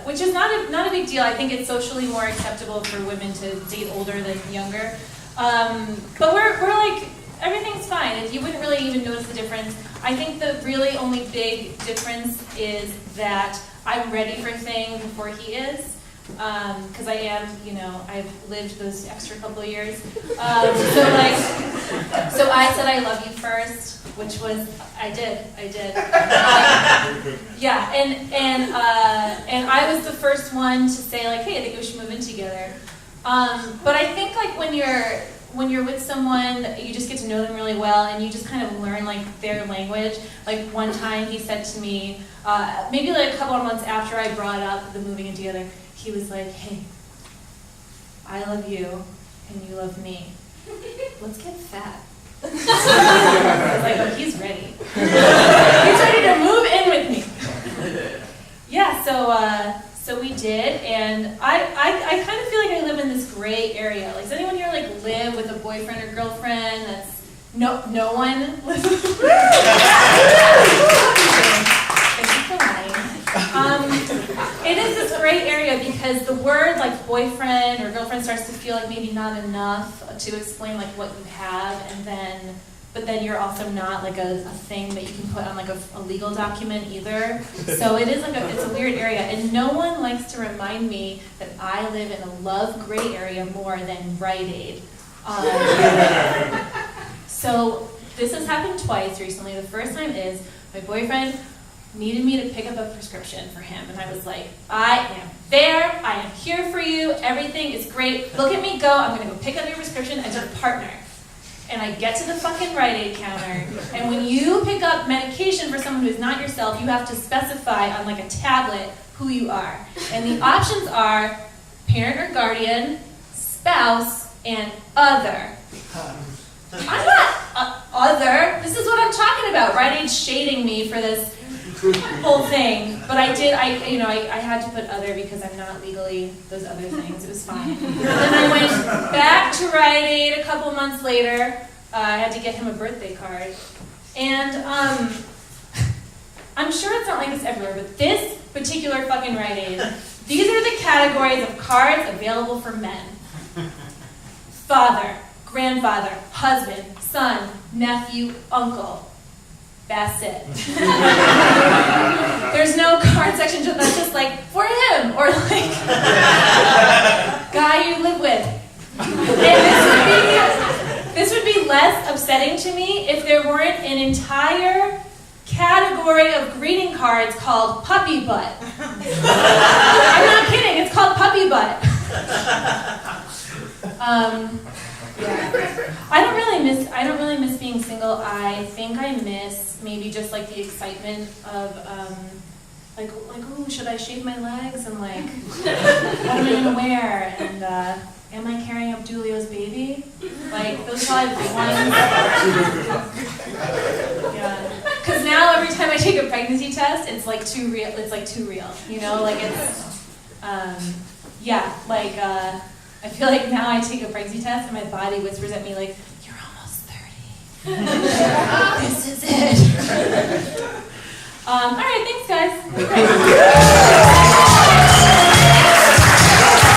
which is not a big deal. I think it's socially more acceptable for women to date older than younger. But we're like, everything's fine. You wouldn't really even notice the difference. I think the really only big difference is that I'm ready for things before he is. Because I am, I've lived those extra couple of years. So I said I love you first, which was, I did. Yeah, and I was the first one to say like, hey, I think we should move in together. But I think like when you're with someone, you just get to know them really well, and you just kind of learn like their language. Like one time he said to me, maybe like a couple of months after I brought up the moving in together, he was like, hey, I love you and you love me. Let's get fat. I was like, oh, he's ready. He's ready to move in with me. Yeah, so we did, and I kind of feel like I live in this gray area. Like, does anyone here like live with a boyfriend or girlfriend that's no one lives with? Thank you for lying. It is this gray area because the word like boyfriend or girlfriend starts to feel like maybe not enough to explain like what you have, but then you're also not like a thing that you can put on like a legal document either. So it is like it's a weird area, and no one likes to remind me that I live in a love gray area more than Rite Aid. So this has happened twice recently. The first time is my boyfriend needed me to pick up a prescription for him, and I was like, I am there, I am here for you, everything is great, look at me go, I'm gonna go pick up your prescription as your partner. And I get to the fucking Rite Aid counter, and when you pick up medication for someone who is not yourself, you have to specify on like a tablet who you are. And the options are parent or guardian, spouse, and other. I'm not other, this is what I'm talking about. Rite Aid's shading me for this whole thing, but I had to put other because I'm not legally those other things. It was fine. And then I went back to Rite Aid a couple months later. I had to get him a birthday card, and I'm sure it's not like this everywhere, but this particular fucking Rite Aid, these are the categories of cards available for men: father, grandfather, husband, son, nephew, uncle. That's it. There's no card section that's just like, for him, or like, guy you live with. And this would be less upsetting to me if there weren't an entire category of greeting cards called puppy butt. I'm not kidding, it's called puppy butt. Yeah. I don't really miss being single. I think I miss maybe just like the excitement of like oh, should I shave my legs, and like what am I gonna wear, and am I carrying Abdulio's baby? Like those are probably the big ones. Yeah. Because now every time I take a pregnancy test, it's like too real. It's like too real. Like it's I feel like now I take a pregnancy test and my body whispers at me like, you're almost 30. This is it. All right, thanks guys.